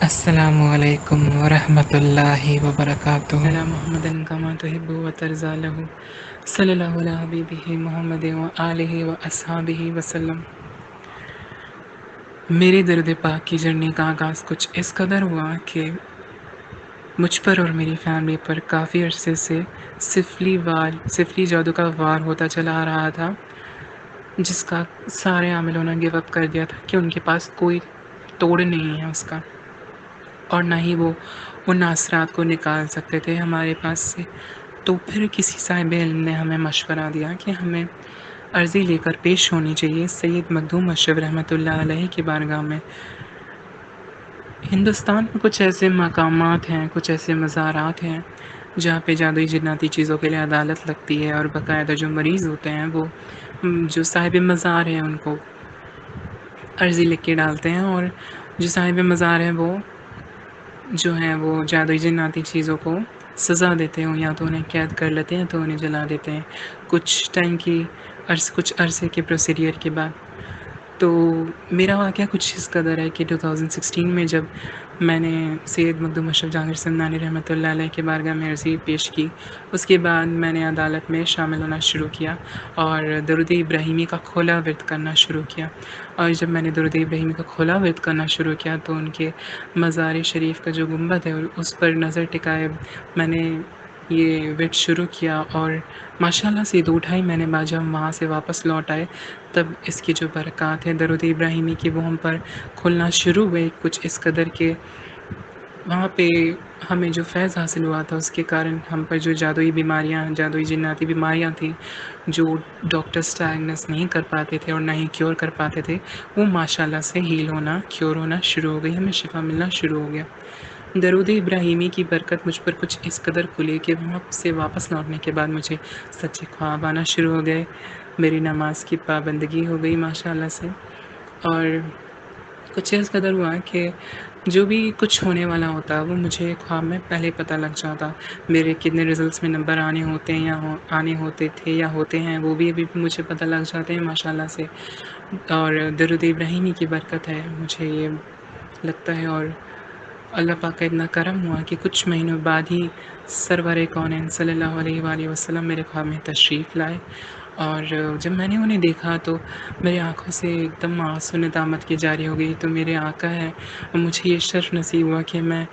السلام علیکم ورحمۃ اللہ وبرکاتہ علی محمد کما تحب و ترضى له صلی اللہ علیہ حبیبہ محمد و آلہ و اصحابہ وسلم۔ میرے درد پاک کی جرنی کا آغاز کچھ اس قدر ہوا کہ مجھ پر اور میری فیملی پر کافی عرصے سے سفلی جادو کا وار ہوتا چلا آ رہا تھا، جس کا سارے عاملوں نے گیو اپ کر دیا تھا کہ ان کے پاس کوئی توڑ نہیں ہے اس کا، اور نہ ہی وہ ان اثرات کو نکال سکتے تھے ہمارے پاس سے۔ تو پھر کسی صاحب علم نے ہمیں مشورہ دیا کہ ہمیں عرضی لے کر پیش ہونی چاہیے سید مخدوم اشرف رحمۃ اللہ علیہ کی بارگاہ میں۔ ہندوستان میں کچھ ایسے مقامات ہیں، کچھ ایسے مزارات ہیں جہاں پہ جادوئی جناتی چیزوں کے لیے عدالت لگتی ہے، اور باقاعدہ جو مریض ہوتے ہیں وہ جو صاحب مزار ہیں ان کو عرضی لکھ کے ڈالتے ہیں، اور جو صاحب مزار ہیں وہ جو ہیں وہ جادوئی جناتی چیزوں کو سزا دیتے ہیں، یا تو انہیں قید کر لیتے ہیں تو انہیں جلا دیتے ہیں کچھ عرصے کے پروسیڈیر کے بعد۔ تو میرا واقعہ کچھ اس قدر ہے کہ 2016 میں جب میں نے سید مخدوم اشرف جہانگیر سمنانی رحمۃ اللہ علیہ کے بارگاہ میں عرضی پیش کی، اس کے بعد میں نے عدالت میں شامل ہونا شروع کیا اور درود ابراہیمی کا کھولا ورد کرنا شروع کیا۔ اور جب میں نے درود ابراہیمی کا کھولا ورد کرنا شروع کیا تو ان کے مزار شریف کا جو گنبد ہے اس پر نظر ٹکائے میں نے یہ ورد شروع کیا، اور ماشاءاللہ سے 2 ڈھائی مہینے بعد جب ہم وہاں سے واپس لوٹ آئے تب اس کی جو برکات ہے درود ابراہیمی کی وہ ہم پر کھلنا شروع ہوئے، کچھ اس قدر کے وہاں پہ ہمیں جو فیض حاصل ہوا تھا اس کے کارن ہم پر جو جادوئی بیماریاں، جادوئی جناتی بیماریاں تھیں جو ڈاکٹرز ڈائگنوز نہیں کر پاتے تھے اور نہ ہی کیور کر پاتے تھے، وہ ماشاءاللہ سے ہیل ہونا، کیور ہونا شروع ہو گئی، ہمیں شفا ملنا شروع ہو گیا۔ درود ابراہیمی کی برکت مجھ پر کچھ اس قدر کھلی کہ وہاں سے واپس لوٹنے کے بعد مجھے سچے خواب آنا شروع ہو گئے، میری نماز کی پابندگی ہو گئی ماشاءاللہ سے، اور کچھ اس قدر ہوا کہ جو بھی کچھ ہونے والا ہوتا وہ مجھے خواب میں پہلے پتہ لگ جاتا۔ میرے کتنے رزلٹس میں نمبر آنے ہوتے ہیں یا آنے ہوتے تھے یا ہوتے ہیں وہ بھی ابھی مجھے پتہ لگ جاتے ہیں ماشاءاللہ سے، اور درود ابراہیمی کی برکت ہے مجھے یہ لگتا ہے۔ اور اللہ پاک کا اتنا کرم ہوا کہ کچھ مہینوں بعد ہی سرور کونین صلی اللہ علیہ وآلہ وسلم میرے خواب میں تشریف لائے، اور جب میں نے انہیں دیکھا تو میری آنکھوں سے ایک دم آنسو ندامت کی جاری ہو گئی۔ تو میرے آقا ہے اور مجھے یہ شرف نصیب ہوا کہ میں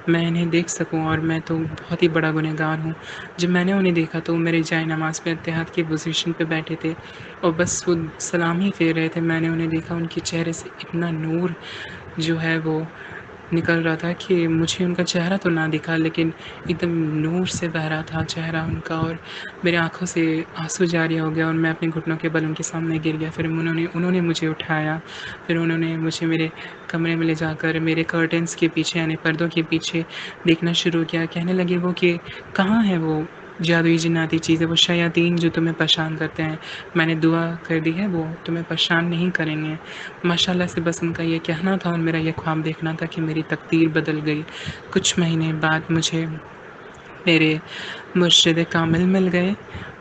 انہیں دیکھ سکوں، اور میں تو بہت ہی بڑا گنہگار ہوں۔ جب میں نے انہیں دیکھا تو میرے جائے نماز پہ اتحاد کی پوزیشن پہ بیٹھے تھے اور بس وہ سلام ہی پھیر رہے تھے۔ میں نے انہیں دیکھا، ان کے چہرے سے اتنا نور جو ہے وہ نکل رہا تھا کہ مجھے ان کا چہرہ تو نہ دکھا لیکن ایک دم نور سے بہہ رہا تھا چہرہ ان کا، اور میرے آنکھوں سے آنسو جاری ہو گیا اور میں اپنے گھٹنوں کے بل ان کے سامنے گر گیا۔ پھر انہوں نے مجھے اٹھایا، پھر انہوں نے مجھے میرے کمرے میں لے جا کر میرے کرٹنس کے پیچھے یعنی پردوں کے پیچھے دیکھنا شروع کیا۔ کہنے لگے وہ کہ کہاں ہے وہ جادوئی جناتی چیزیں، وہ شیاطین جو تمہیں پریشان کرتے ہیں، میں نے دعا کر دی ہے وہ تمہیں پریشان نہیں کریں گے۔ ماشاءاللہ سے بس ان کا یہ کہنا تھا اور میرا یہ خواب دیکھنا تھا کہ میری تقدیر بدل گئی۔ کچھ مہینے بعد مجھے میرے مرشد کامل مل گئے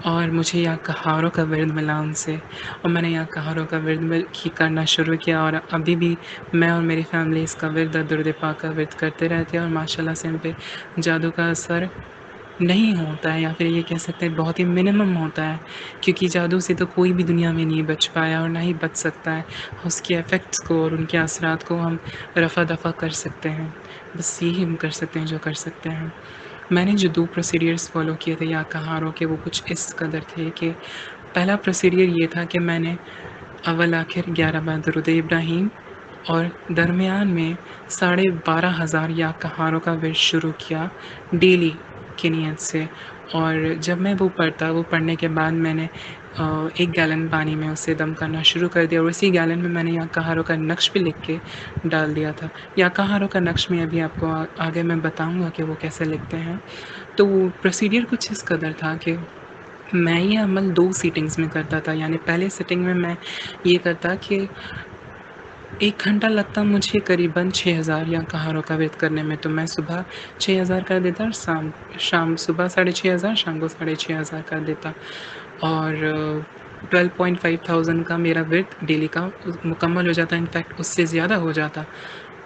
اور مجھے یا کہاروں کا ورد ملا ان سے، اور میں نے یا کہاروں کا ورد کرنا شروع کیا، اور ابھی بھی میں اور میری فیملی اس کا ورد درود پاک کا ورد کرتے رہتے ہیں، اور ماشاءاللہ سے ہم پہ جادو کا اثر نہیں ہوتا ہے، یا پھر یہ کہہ سکتے ہیں بہت ہی منیمم ہوتا ہے، کیونکہ جادو سے تو کوئی بھی دنیا میں نہیں بچ پایا اور نہ ہی بچ سکتا ہے۔ اس کے ایفیکٹس کو اور ان کے اثرات کو ہم رفع دفع کر سکتے ہیں، بس یہی ہم کر سکتے ہیں جو کر سکتے ہیں۔ میں نے جو 2 پروسیڈیرز فالو کیے تھے یا کہاروں کے، وہ کچھ اس قدر تھے کہ پہلا پروسیڈیر یہ تھا کہ میں نے اول آخر 11 بار درود ابراہیم اور درمیان میں 12,500 یا کہاروں کا ورد شروع کیا ڈیلی کی نیت سے، اور جب میں وہ پڑھنے کے بعد میں نے 1 گیلن پانی میں اسے دم کرنا شروع کر دیا، اور اسی گیلن میں میں نے یا کہاروں کا نقش بھی لکھ کے ڈال دیا تھا۔ یا کہاروں کا نقش میں ابھی آپ کو آگے میں بتاؤں گا کہ وہ کیسے لکھتے ہیں۔ تو پروسیڈیر کچھ اس قدر تھا کہ میں یہ عمل 2 سیٹنگز میں کرتا تھا، یعنی پہلے سیٹنگ میں یہ کرتا کہ 1 گھنٹہ لگتا مجھے قریباً 6,000 یا کہاروں کا ورد کرنے میں، تو میں صبح 6,000 کر دیتا اور شام صبح 6,500، شام کو 6,500 کر دیتا، اور 12,500 کا میرا ورد ڈیلی کا مکمل ہو جاتا، انفیکٹ اس سے زیادہ ہو جاتا۔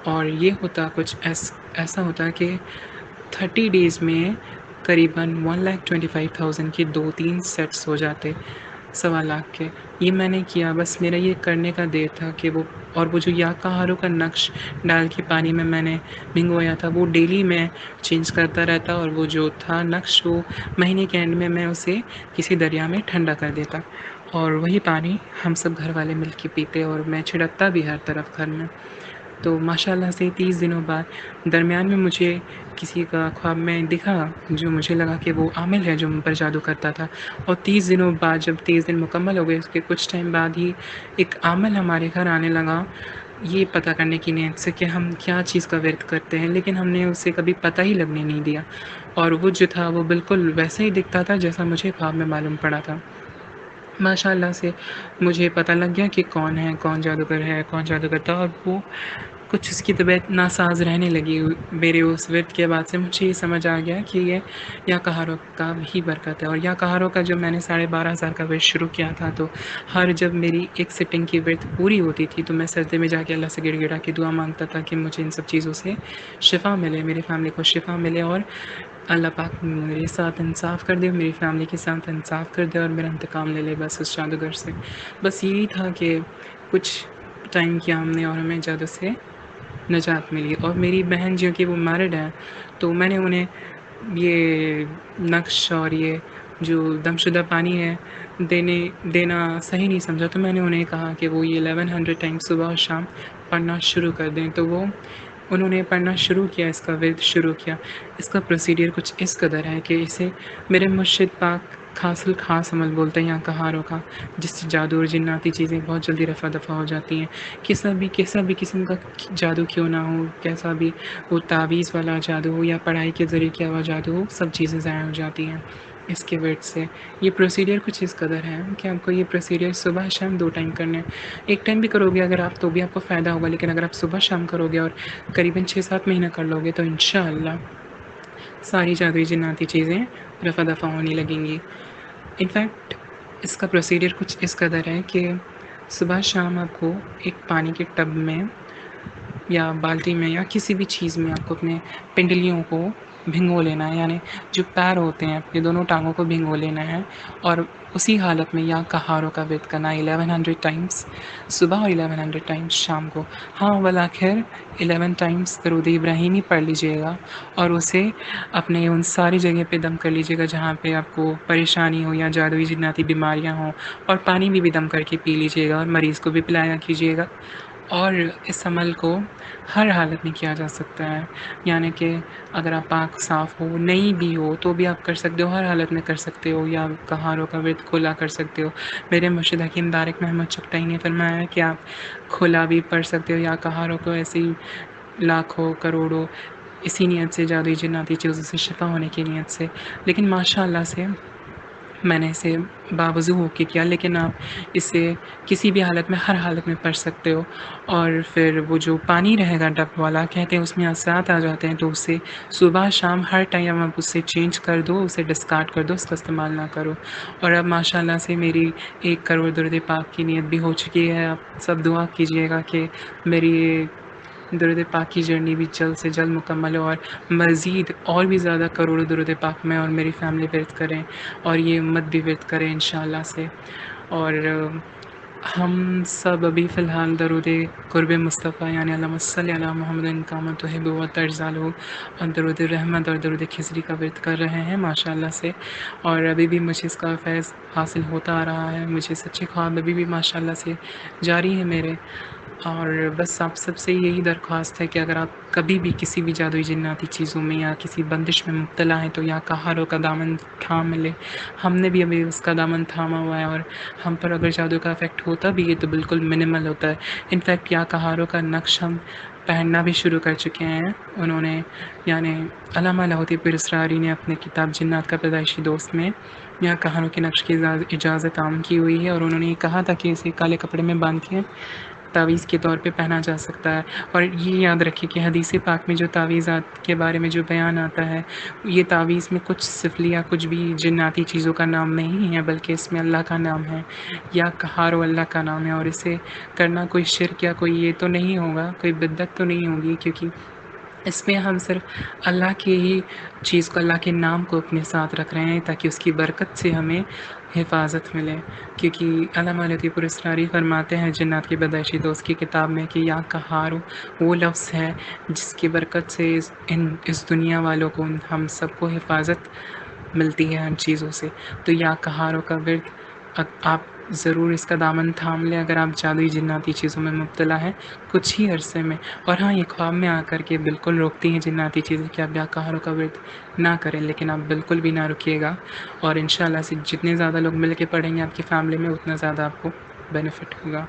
اور یہ ہوتا کچھ ایسا ہوتا کہ 30 ڈیز میں قریباً 1,25,000 کے 2-3 سیٹس ہو جاتے، 1.25 کے۔ یہ میں نے کیا، بس میرا یہ کرنے کا دیر تھا کہ وہ جو یا کہارو کا نقش ڈال کے پانی میں نے بھگویا تھا، وہ ڈیلی میں چینج کرتا رہتا، اور وہ جو تھا نقش، وہ مہینے کے اینڈ میں اسے کسی دریا میں ٹھنڈا کر دیتا، اور وہی پانی ہم سب گھر والے مل کے پیتے، اور میں چھڑکتا بھی ہر طرف گھر میں۔ تو ماشاءاللہ سے 30 دنوں بعد درمیان میں مجھے کسی کا خواب میں دکھا، جو مجھے لگا کہ وہ عامل ہے جو مجھ پر جادو کرتا تھا، اور 30 دنوں بعد جب 30 دن مکمل ہو گئے، اس کے کچھ ٹائم بعد ہی ایک عامل ہمارے گھر آنے لگا، یہ پتہ کرنے کی نیت سے کہ ہم کیا چیز کا ورد کرتے ہیں، لیکن ہم نے اسے کبھی پتہ ہی لگنے نہیں دیا، اور وہ جو تھا وہ بالکل ویسے ہی دکھتا تھا جیسا مجھے خواب میں معلوم پڑا تھا۔ ماشاءاللہ سے مجھے پتہ لگ گیا کہ کون ہے، کون جادوگر ہے، کون جادو کرتا، اور وہ کچھ اس کی طبیعت ناساز رہنے لگی میرے اس ورد کے بعد سے۔ مجھے یہ سمجھ آ گیا کہ یہ یا کہارو کا ہی برکت ہے، اور یا کہارو کا جب میں نے 12,500 کا ورد شروع کیا تھا، تو جب میری ایک سٹنگ کی ورد پوری ہوتی تھی تو میں سجدے میں جا کے اللہ سے گڑ گڑا کے دعا مانگتا تھا کہ مجھے ان سب چیزوں سے شفا ملے، میری فیملی کو شفا ملے، اور اللہ پاک میرے ساتھ انصاف کر دے، میری فیملی کے ساتھ انصاف کر دے، اور میرا انتقام لے لے بس اس جادوگر سے۔ بس یہی تھا کہ کچھ ٹائم کیا ہم نے، اور ہمیں جادو سے نجات ملی۔ اور میری بہن جو کہ وہ میرڈ ہے، تو میں نے انہیں یہ نقش اور یہ جو دم شدہ پانی ہے دینا صحیح نہیں سمجھا، تو میں نے انہیں کہا کہ وہ یہ 1100 ٹائمز صبح اور شام پڑھنا شروع کر دیں، تو انہوں نے پڑھنا شروع کیا، اس کا ورد شروع کیا۔ اس کا پروسیڈر کچھ اس قدر ہے کہ اسے میرے مرشد پاک خاص عمل بولتے ہیں یا کہاروں کا، جس سے جادو اور جناتی چیزیں بہت جلدی رفع دفع ہو جاتی ہیں، کیسا بھی قسم کا جادو کیوں نہ ہو، کیسا بھی وہ تعویذ والا جادو ہو یا پڑھائی کے ذریعے کیا ہوا جادو ہو، سب چیزیں ضائع ہو جاتی ہیں اس کے ورد سے۔ یہ پروسیڈر کچھ اس قدر ہے کہ آپ کو یہ پروسیڈر صبح شام 2 ٹائم کرنا ہے۔ ایک ٹائم بھی کرو گے اگر آپ تو بھی آپ کو فائدہ ہوگا، لیکن اگر آپ صبح شام کرو گے اور قریباً 6-7 مہینہ کر لو گے تو انشاءاللہ ساری جادوئی جناتی چیزیں رفع دفع ہونے لگیں گی۔ انفیکٹ اس کا پروسیڈر کچھ اس قدر ہے کہ صبح شام آپ کو ایک پانی کے ٹب میں یا بالٹی میں یا کسی بھی چیز میں آپ کو اپنے پنڈلیوں کو بھگو لینا ہے، یعنی جو پیر ہوتے ہیں اپنے دونوں ٹانگوں کو بھگو لینا ہے، اور اسی حالت میں یا کہاروں کا ورد کرنا 1100 ٹائمز صبح اور 1100 ٹائمز شام کو۔ ہاں بالآخر 11 ٹائمز درود ابراہیمی پڑھ لیجئے گا، اور اسے اپنے ان ساری جگہ پہ دم کر لیجئے گا جہاں پہ آپ کو پریشانی ہو یا جادوئی جناتی بیماریاں ہوں، اور پانی بھی دم کر کے پی لیجئے گا، اور مریض کو بھی پلایا کیجئے گا۔ اور اس عمل کو ہر حالت میں کیا جا سکتا ہے، یعنی کہ اگر آپ پاک صاف ہو، نہیں بھی ہو تو بھی آپ کر سکتے ہو، ہر حالت میں کر سکتے ہو، یا کہاروں کا ورد کھلا کر سکتے ہو۔ میرے مرشد حکیم طارق محمد چغتائی نے فرمایا کہ آپ کھلا بھی پڑھ سکتے ہو، یا کہاروں کو ایسی لاکھوں کروڑوں اسی نیت سے جادوئی جناتی چیزوں سے شفا ہونے کی نیت سے۔ لیکن ماشاءاللہ سے میں نے اسے باوضو ہو کے کیا، لیکن آپ اسے کسی بھی حالت میں ہر حالت میں پڑھ سکتے ہو۔ اور پھر وہ جو پانی رہے گا ڈب والا، کہتے ہیں اس میں اثرات آ جاتے ہیں، تو اسے صبح شام ہر ٹائم آپ اسے چینج کر دو، اسے ڈسکارڈ کر دو، اس کا استعمال نہ کرو۔ اور اب ماشاءاللہ سے میری 1 کروڑ درود پاک کی نیت بھی ہو چکی ہے۔ آپ سب دعا کیجئے گا کہ میری درود پاک کی جرنی بھی جلد سے جلد مکمل ہو، اور مزید اور بھی زیادہ کروڑوں درود پاک میں اور میری فیملی ورد کریں، اور یہ امت بھی ورد کریں انشاءاللہ سے۔ اور ہم سب ابھی فی الحال درود قرب مصطفیٰ یعنی اللہم صلی علی محمد کما تحب و ترضی اور درود رحمت اور درود خضری کا ورد کر رہے ہیں ماشاءاللہ سے، اور ابھی بھی مجھے اس کا فیض حاصل ہوتا آ رہا ہے، مجھے سچے خواب ابھی بھی ماشاءاللہ سے جاری ہیں میرے۔ اور بس آپ سب سے یہی درخواست ہے کہ اگر آپ کبھی بھی کسی بھی جادوئی جناتی چیزوں میں یا کسی بندش میں مبتلا ہیں تو یا کہاروں کا دامن تھام لے۔ ہم نے بھی ابھی اس کا دامن تھاما ہوا ہے، اور ہم پر اگر جادو کا افیکٹ ہوتا بھی ہے تو بالکل منیمل ہوتا ہے۔ انفیکٹ یا کہاروں کا نقش ہم پہننا بھی شروع کر چکے ہیں۔ انہوں نے یعنی علامہ لاہوتی پیر اسراری نے اپنے کتاب جنات کا پیدائشی دوست میں یا کہاروں کے نقش کی اجازت عام کی ہوئی ہے، اور انہوں نے یہ کہا تھا کہ اسے کالے کپڑے میں باندھ کے تعویذ کے طور پہ پہنا جا سکتا ہے۔ اور یہ یاد رکھیں کہ حدیث پاک میں جو تعویذات کے بارے میں جو بیان آتا ہے، یہ تعویذ میں کچھ سفلی یا کچھ بھی جناتی چیزوں کا نام نہیں ہے، بلکہ اس میں اللہ کا نام ہے، یا قہار و اللہ کا نام ہے، اور اسے کرنا کوئی شرک یا کوئی یہ تو نہیں ہوگا، کوئی بدعت تو نہیں ہوگی، کیونکہ اس میں ہم صرف اللہ کے ہی چیز کو، اللہ کے نام کو اپنے ساتھ رکھ رہے ہیں تاکہ اس کی برکت سے ہمیں حفاظت ملے۔ کیونکہ علامہ لطیف الاسراری فرماتے ہیں جنات کی پیدائشی دوست کی کتاب میں کہ یا قہار وہ لفظ ہے جس کی برکت سے اس دنیا والوں کو، ہم سب کو حفاظت ملتی ہے ان چیزوں سے۔ تو یا قہاروں کا ورد آپ ضرور اس کا دامن تھام لیں اگر آپ جادوئی جناتی چیزوں میں مبتلا ہیں کچھ ہی عرصے میں۔ اور ہاں، یہ خواب میں آ کر کے بالکل روکتی ہیں جناتی چیزیں کہ آپ یا قہاروں کا ورد نہ کریں، لیکن آپ بالکل بھی نہ رکیے گا، اور انشاءاللہ سے جتنے زیادہ لوگ مل کے پڑھیں گے آپ کی فیملی میں، اتنا زیادہ آپ کو بینیفٹ ہوگا۔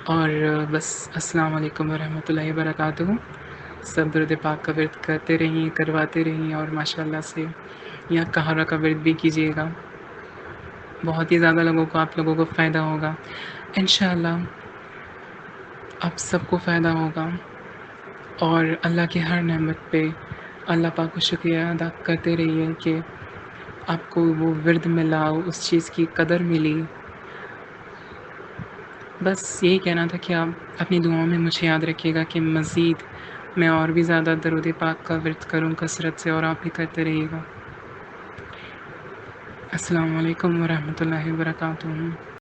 اور بس السلام علیکم ورحمۃ اللہ وبرکاتہ۔ سب درود پاک کا ورد کرتے رہیں، کرواتے رہیں، اور ماشاءاللہ سے یا قہارہ کا ورد بھی کیجیے گا، بہت ہی زیادہ آپ لوگوں کو فائدہ ہوگا انشاءاللہ، آپ سب کو فائدہ ہوگا۔ اور اللہ کی ہر نعمت پہ اللہ پاک کو شکریہ ادا کرتے رہیے کہ آپ کو وہ ورد ملا، اس چیز کی قدر ملی۔ بس یہی کہنا تھا کہ آپ اپنی دعاؤں میں مجھے یاد رکھیے گا کہ مزید میں اور بھی زیادہ درود پاک کا ورد کروں کثرت سے، اور آپ بھی کرتے رہیے گا۔ السلام علیکم ورحمۃ اللہ وبرکاتہ۔